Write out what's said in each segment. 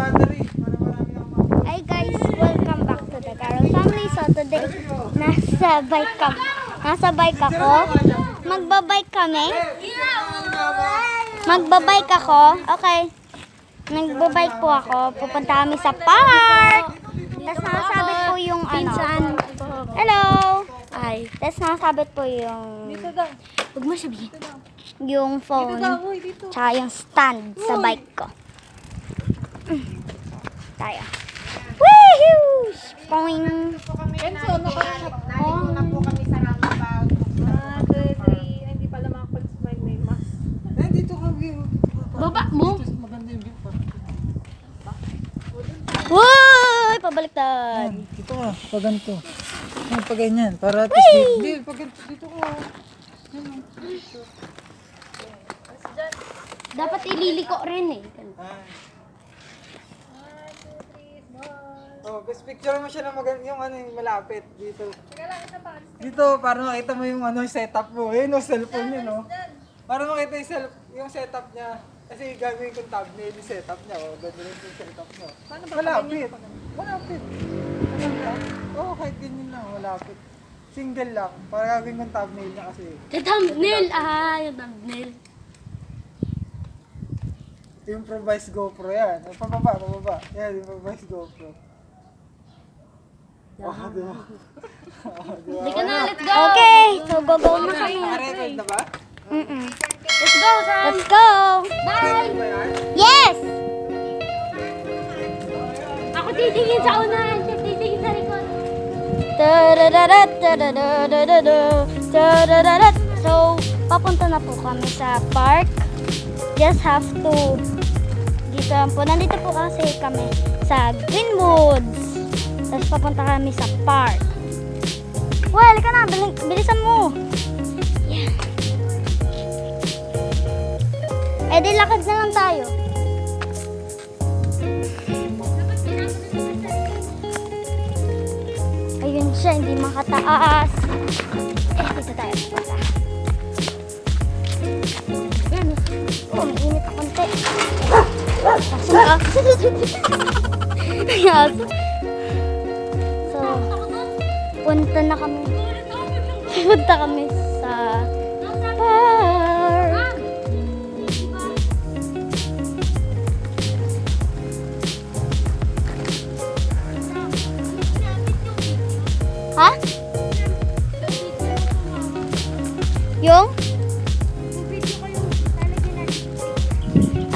battery. Para marami akong mga. Hi guys, welcome back to the Carol family. So today, nasa bike ako. Magbabike kami. Magbabike ako. Okay. Nagbabike po ako. Pupunta kami sa park. Tapos nakasabit po yung ano. Hello. Ay. Tapos nakasabit po yung... Dito daw. Huwag mo sabihin. Yung phone. Dito daw, uy, dito. Tsaka yung stand sa bike ko. Tayo. Woohoo! Poing! Enzo, nakahanap. Nandito na po kami sa roundabout. 1, 2, 3. Hindi pala makapag-smile, may mask. Eh, dito kami. Baba mo. Dito, maganda yung view pa. Woy! Pabaliktad! Dito ka, pag ganito. Ay, pag ganyan, para at least dito. Hindi, pag ganito, dito ka. Dapat ililiko rin eh. Oh, best picture mo siya na yung ano yung malapit dito. Dito para makita mo yung ano setup mo. Ayun, cellphone niya, no. Para makita yung setup niya. Kasi gagawin kong thumbnail yung setup niya. Oh, ganda rin yung setup niya. Malapit. Malapit. Oo, kahit ganyan lang, malapit. Single lang. Para gagawin kong thumbnail niya kasi. Yung thumbnail. Yung thumbnail. Improvised GoPro yan. Pababa. Yan, improvised GoPro. Oh, diba? Hindi ka na, let's go. Okay, so go na kami. Nakarecord na ba? Let's go, Sam. Let's go! Bye. Ba yan? Yes! Ako titingin sa unahan, siya titingin sa likod. So, papunta na po kami sa park. Just have to dito lang po. Nandito po kasi kami sa Greenwoods. Tapos papunta kami sa park. Well, ka na. Bilisan mo. Yeah. Eh, di lakad na lang tayo. Ayun siya, hindi makataas. Eh, dito tayo pupunta. Yan. Oh, mainit na konti. Aso na. Aso. So, punta na kami. Punta kami sa park. Ha? Yung?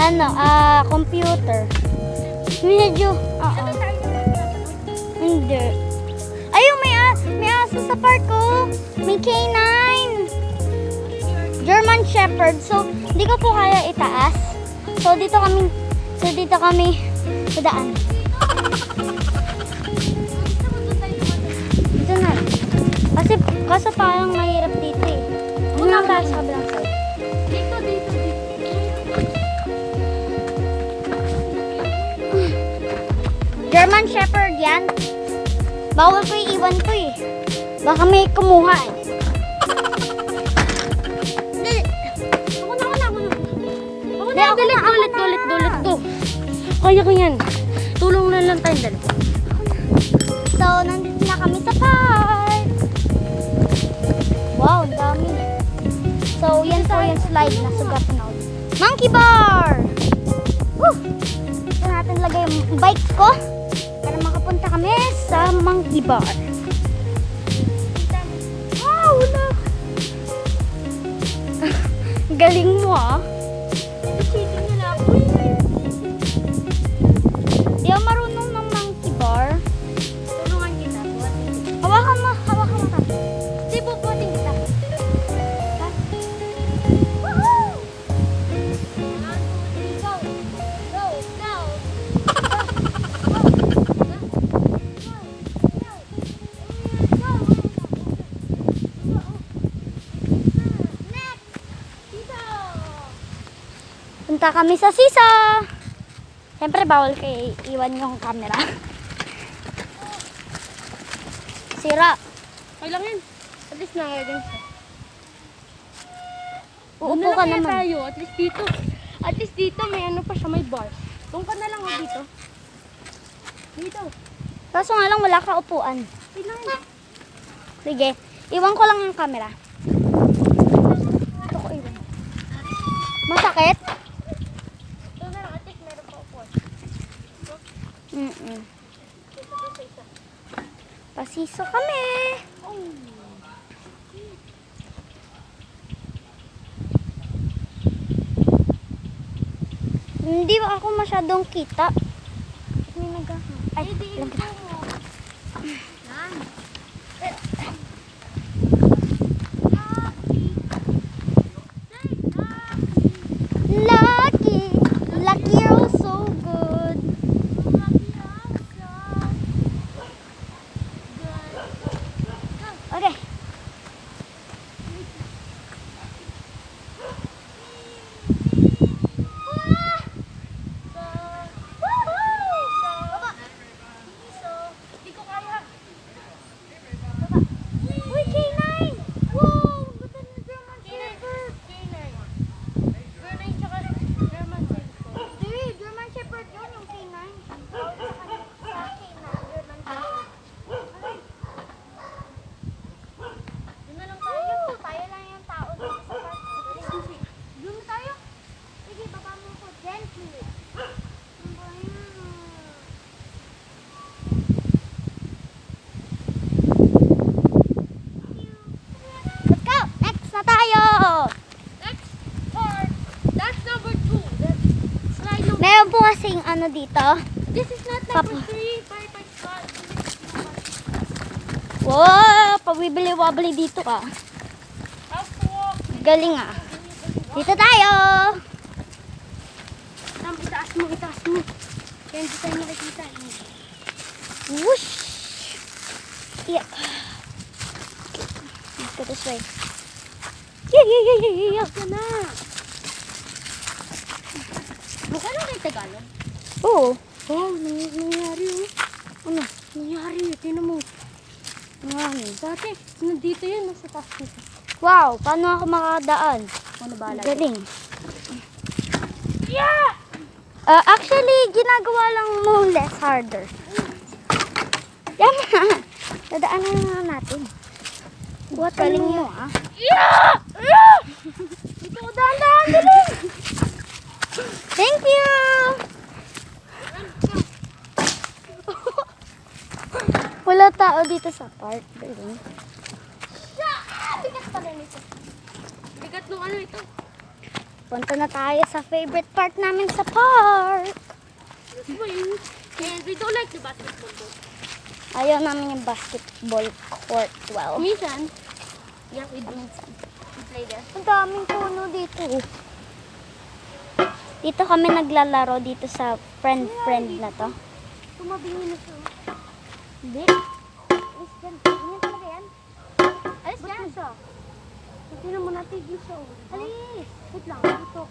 Ano, computer. Medyo, Hindi. Ayun, may aso sa park ko. May canine. German Shepherd. So, hindi ko po kaya itaas. So, dito kami sa daan. Dito na. Kasi parang mahirap dito eh. Una tayo sa kabilang side. Dito. German Shepherd yan. Bawal ko iiwan to eh. Baka may kumuha eh. Ako na. Ulit go. Kaya ko yan. Tulong na lang tayo dalawa. So, nandito na kami sa park. Wow, ang dami. So, yan po yung slide na sugat na ulit. Monkey bar! Woo! Ito natin lagay yung bike ko para makapunta kami sa monkey bar. Wow, look! Galing mo ah. Cheating nila ako eh. Di ako marunong ng monkey bar. Tulungan kita. Hawakan mo ka. Di bubuhatin kita. Woohoo! 1, 2, 3, go. Go. Punta kami sa Sisa. Siyempre, bawal kayo iwan yung camera. Sira. Okay lang yan. At least nangyayari siya. Uupo ka naman. Tayo. At least dito may ano pa siya, may bar. Doon ka na lang dito. Dito. Kaso nga lang wala ka upuan. Sige, iwan ko lang yung camera. Ito ko iwan. Masakit? Ito na lang, atik, meron pa upuan. Pasiso kami. Hindi ako masyadong kita. May ay, lagyan. Yan. Lucky! Lucky, you're so good. Okay. Hindi ko kaya. Uy, K9! Wow! Ganda ng German Shepherd. K9 tsaka German Shepherd. Hindi, German Shepherd yun, yung K9. Sa K9, German Shepherd. Doon na lang tayo. Tayo lang yung tao dito sa park. Doon tayo. Sige, baba mo ko. Gently. Ano ba yan? Let's go! Next na tayo! Next part. That's number 2. That's slide number. Meron po kasing ano dito. This is not number 3. Bye Scott. Wow! Pabibili-wabili dito ka. How to walk. Galing ah. Dito tayo! Itaas mo, itaas mo. Kaya hindi tayo makikita. Whoosh! Yeah. Let's go this way. Yeah. Ito na. Mukha lang kayo Tagalog. Oo. Wow, nangyari oh. Ano? Nangyari, tinan mo. Ano? Dati, nandito yan, nasa taas dito. Wow! Paano ako makakadaan? Ano ba? Galing. Yeah! Actually, ginagawa lang mo less harder. Yan na. Dadaanan na natin. What galing mo ah. Yeah! Dito ko daan, dali. Thank you! Wala tao dito sa park. Galing. Bigat pala nito. Bigat nung ano ito. Punta na tayo sa favorite part namin sa park. Swing. And we don't like the basketball court. Ayaw namin yung basketball court. Well, Minsan, yeah, we do. We play there. ang daming puno dito. Dito kami naglalaro dito sa friend na to. Tumabingin na siya. Hindi. Alis dyan. Ganyan talaga yan. Alis dyan. Siya. Tignan mo natin yung siya. Alis. Wait lang, dito.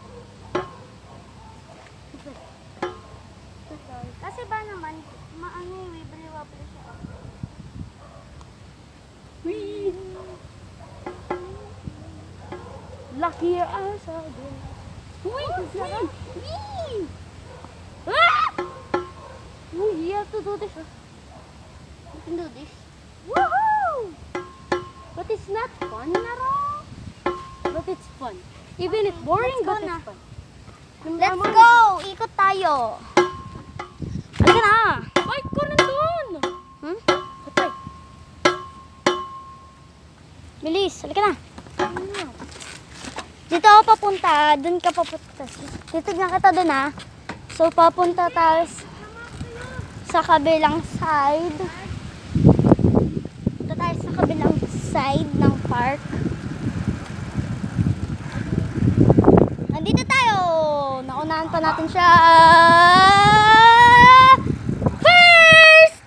Kasi ba naman, maano yung wibili-wabili siya. Wee! Luckier as a girl. Wee! Wee! Ah! Oh, you have to do this. You can do this. Woohoo! But it's not fun at all. But it's fun. Even it's boring, Let's go but na. it's fun. Let's go! Ikot tayo. Halika na. Bike ko nandun! Hmm? Patay. Bilis, halika na. Dito ako papunta, dun ka papunta. Titignan kita dun ah. So papunta tayo sa kabilang side. Punta tayo sa kabilang side ng park. Nandito tayo. Naunahan pa natin siya. First!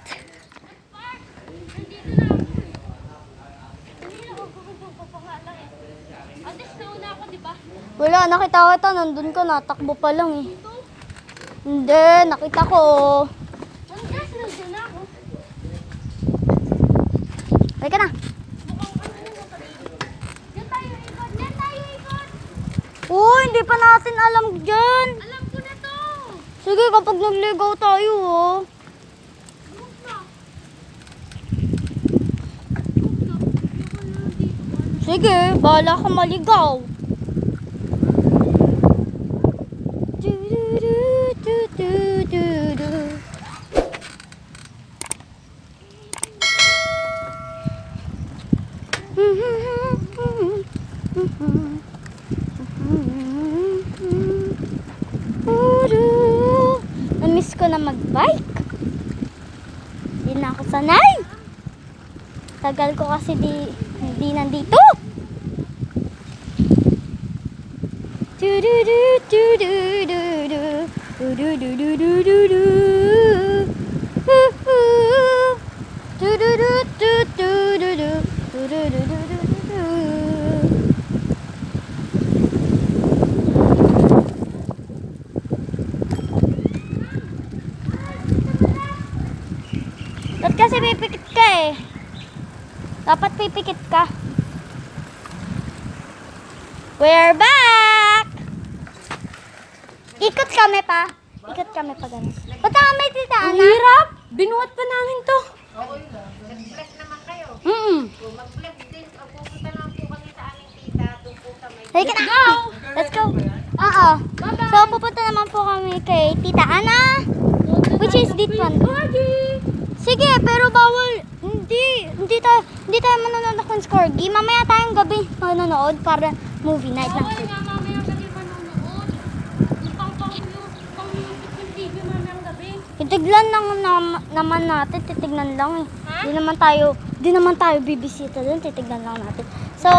Wala, nakita ko ito. Nandun ka, natakbo pa lang eh. Hindi, nakita ko. Halika na. Uy, hindi pa natin alam dyan. Alam ko na to! Sige, kapag nagligaw tayo oh. Sige, bahala ka maligaw. Namiss ko na mag-bike. Hindi na ako sanay. Tagal ko kasi hindi nandito. Ba't kasi pipikit ka eh? Dapat pipikit ka. We're back! Ikot kami pa. Ikot kami pa ganun. Punta kami, Tita Ana. Ang hirap! Binuhat pa namin to. Nag-vlog naman kayo. Mm. Mag-vlog din. O, pupunta lang po kami sa aming tita. Doon po sa may... Let's go! Let's go! Oo. So, pupunta naman po kami kay Tita Ana. Which is this one. Sige, pero bawal. Hindi tayo manonood ng Corgi. Mamaya tayong gabi manonood para movie night lang. Okay nga, mamaya gabi manonood. Pang-music yung TV mamayang gabi. Titignan lang naman natin. Titignan lang eh. Di naman tayo bibisita dun. Titignan lang natin. So,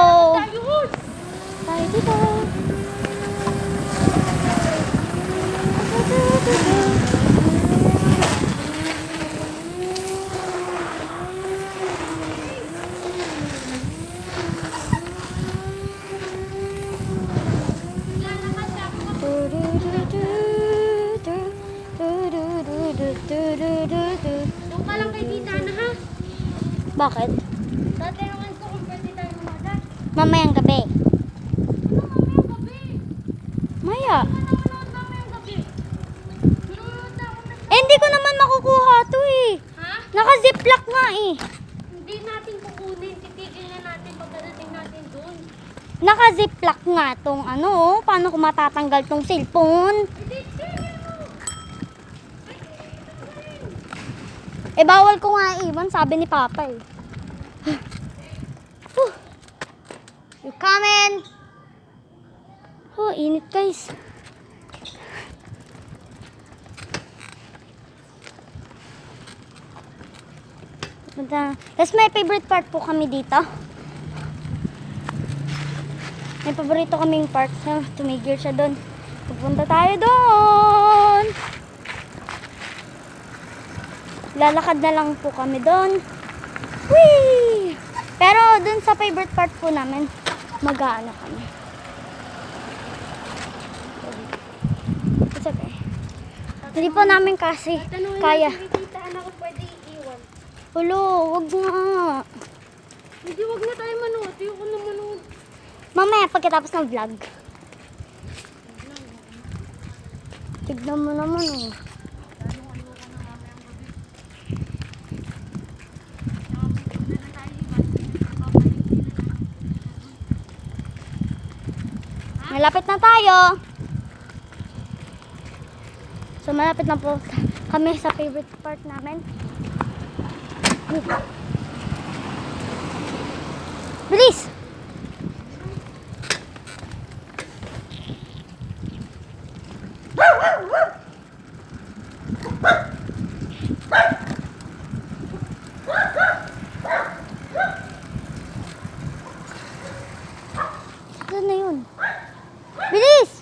tayo dito. Doon ka lang kay Tita Ana, ha? Bakit? Tatanungan ko kung pwede tayo umaga. Mamayang gabi. Mamayang gabi. Maya. Manonood mamayang gabi. Manonood na ako ng... Hindi ko naman makukuha to eh. Ha? Naka-ziplock nga eh. Hindi natin kukunin. Titigil na natin pagkadating natin doon. Naka-ziplock nga tong ano oh. Paano ko matatanggal tong cellphone? Eh bawal ko nga iwan, sabi ni Papa eh. You coming? Oh, init guys. Tapos may favorite part po kami dito. May paborito kaming part. Tumigil siya doon. Pupunta tayo doon. Lalakad na lang po kami doon. Whee! Pero doon sa favorite part po namin, mag-aano kami. It's okay. Hindi po namin kasi kaya. Tanungin natin kay Tita Ana kung pwede iiwan. Ulo, wag nga. Hindi, wag na tayo manood. Ayoko na manood. Mamaya pagkatapos ng vlog. Tignan mo naman oh. Malapit na tayo. So malapit na po kami sa favorite part namin. Bilis! Saan na yun? Bilis!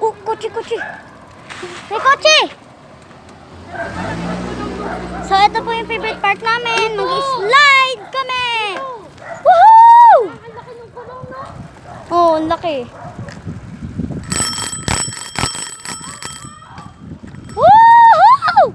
Oh, kotse! May kotse! So, ito po yung favorite part namin. Mag-slide kami! Woohoo! Ang laki ng kulong, no? Oh, ang laki. Woohoo! Woohoo!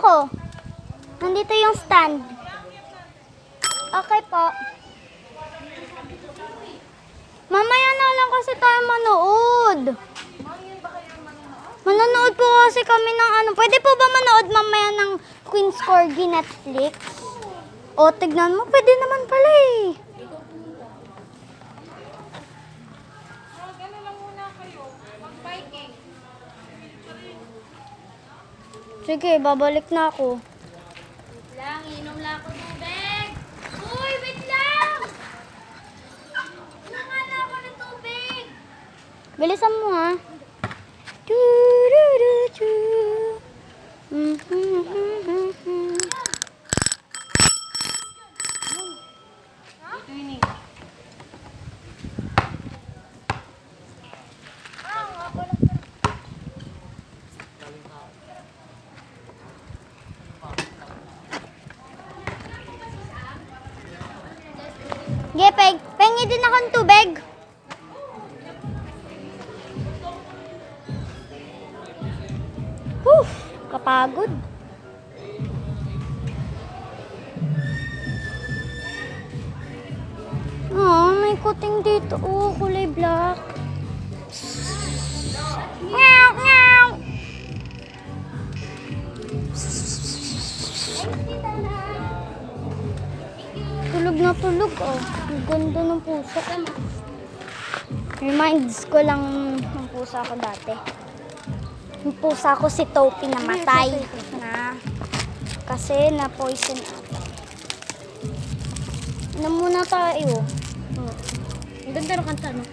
ko. Nandito yung stand. Okay po. Mamaya na lang kasi tayo manood. Manonood po kasi kami ng ano. Pwede po ba manood mamaya ng Queen's Corgi Netflix? O, tignan mo. Pwede naman pala eh. Ano lang muna kayo? Mag-biking. Sige, babalik na ako. Wait lang, inom lang ako tubig. Uy, wait lang! Inom nga na ako ng tubig. Bilisan mo ha. Du, du, du, du. Gepeg, pengi din akong tubig. Kapagod. May kuting dito. Oh, kulay black. Meow, meow. Tulog na tulog, oh. Ang ganda ng pusa. Reminds ko lang ng pusa ko dati. Yung pusa ko si Topi namatay na kasi na-poison ako. Ano muna tayo? Ang ganda ng kanta, no?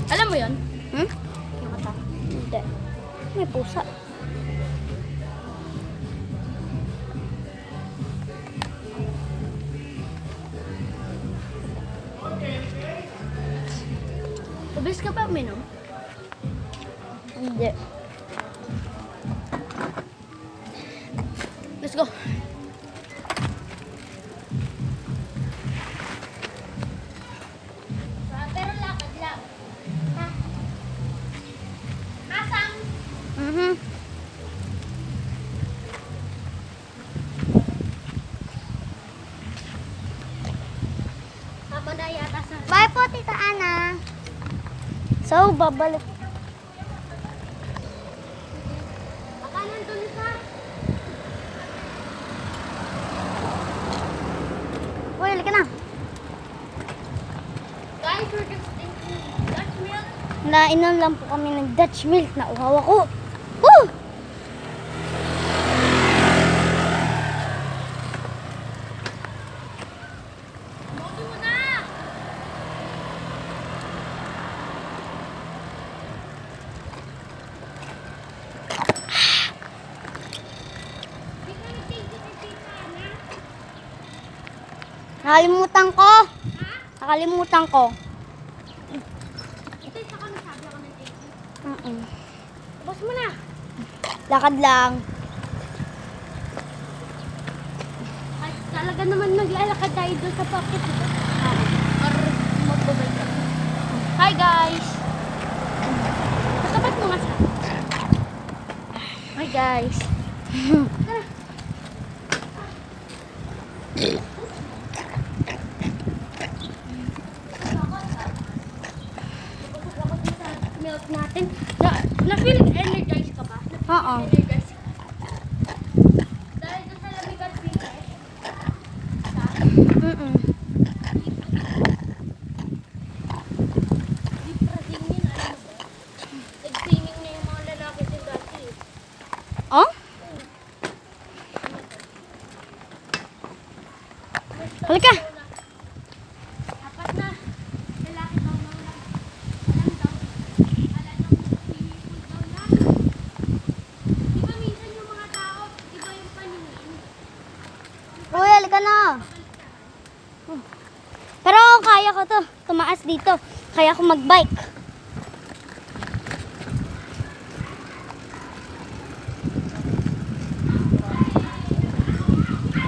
Alam mo yon? Hmm? Yung kata? Hindi. May pusa. Mabilis ka pa uminom? Hindi. Let's go. Pero lakad lang. Ha? Asang? Ako na yata sa... Bye po, Tita Ana. So, babalik. Baka nandun ka. Uy, halika na. Guys, we're just drinking Dutch milk. Nainom lang po kami ng Dutch milk na uhaw ako. Woo! Moto mo na! Nakalimutan ko. Nakalimutan ko. Ito yung saka nasabi ako ng thank you. Tapos mo na. Lakad lang. Ay, talaga naman maglalakad tayo doon sa pocket. Diba? Or magbabay ka. Hi guys! Katapat mo nga sa... Hi guys. Milk natin. Na-feel energized ka ba? Oo. Energized ka. Dahil doon sa lamig at bilis. Di pra-singing, alam mo ba? Nag-singing na yung mga lalaki din dati. Oh? Halika. Apat na. Lalaki daw mga alam daw. Alam daw swimming pool daw na. Di ba minsan yung mga tao, iba yung paningin? Uy, halika na. Pero kaya ko to. Tumaas dito. Kaya ko mag-bike.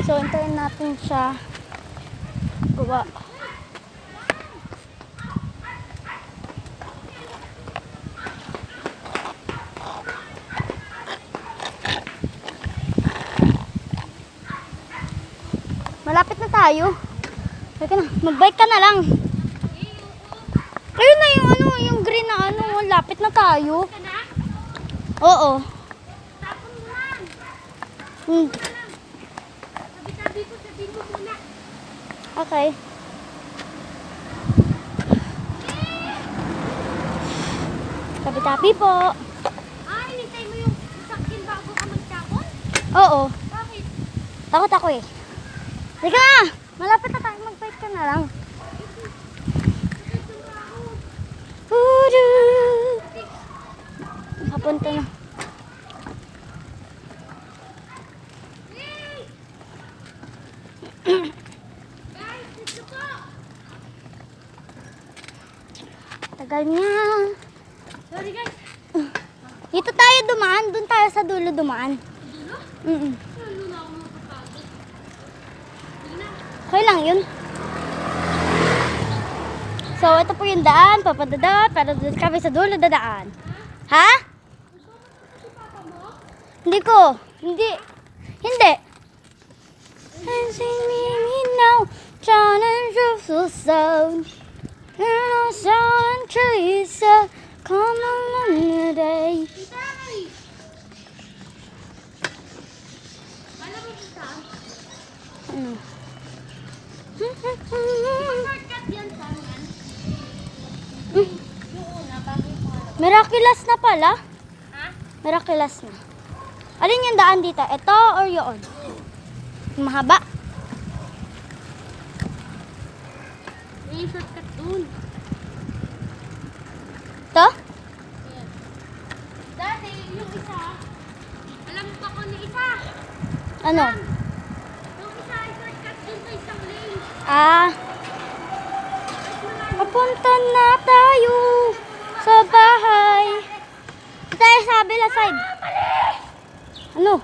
So, hintayin natin siya. Gawa. Malapit na tayo. Teka na, mag-bike ka na lang. Ayun na yung ano, yung green na ano. Lapit na tayo. Ka na? Oo. Tapon mo lang. Hmm. Sabi-sabi ko, sabihin mo muna. Okay. Tabi-tabi po. Hinintay mo yung sakyan bago ka magtapon? Oo. Bakit? Takot ako eh. Teka na! Malapit na tayo. Mag-bike ka na lang. Hudu. Papunta na. Guys, dito po. Tagal niya. Sorry guys. Dito tayo dumaan. Doon tayo sa dulo dumaan. Dulo? Mm-mm. Lalo na ako mapapagod. Sige na. Okay lang yun. So, ito po yung daan. Papadada. Pero doon kami sa dulo dadaan. Ha? Si papa mo? Hindi ko. Hindi. Hindi. And sing me now. John and Joseph sound. And I saw and Teresa. Come along the day. Tay! Alam mo kung saan? Ano? Shortcut yan sa amin. Yung una, bago yung pangalawa. Miraculous na pala. Ha? Miraculous na. Alin yung daan dito? Ito or yun? Yung mahaba? May shortcut dun. Ito? Ayan. Dati, yung isa, alam mo ba kung yung isa? Ano? Yung isa ay shortcut dun sa isang lane. Ah. Papunta na tayo sa bahay. Ito tayo sa kabila side. Ano?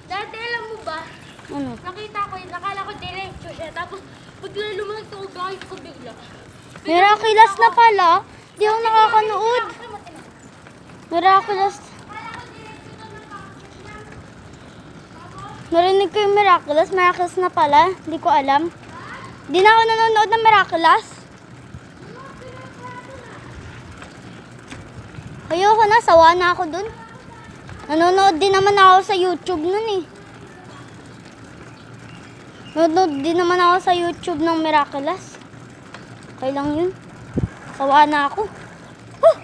Dati, alam mo ba, Ano? nakita ko yun, nakala ko diretso siya. Tapos, bigla lumang ito, guys ko bigla. Miraculous na pala. Di ako nakakanood. Miraculous. Narinig ko yung Miraculous. Miraculous na pala. Hindi ko alam. Di na ako nanonood ng Miraculous. Ayoko na. Sawa na ako dun. Nanonood din naman ako sa YouTube nun eh. Nanonood din naman ako sa YouTube ng Miraculous. Okay lang yun. Sawa na ako. Huh!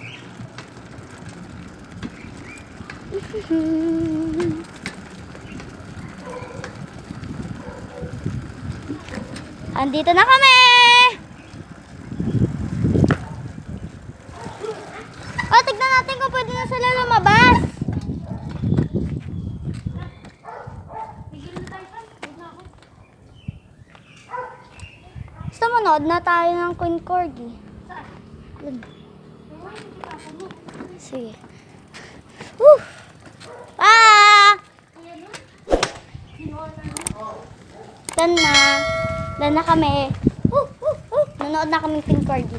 Andito na kami! O, tignan natin kung pwede na sila lumabas. Gusto mo, nood na tayo ng Queen Corgi. Dun. Sige. Woo! Dan na. Dan na kami. Nanood na kami Queen Corgi.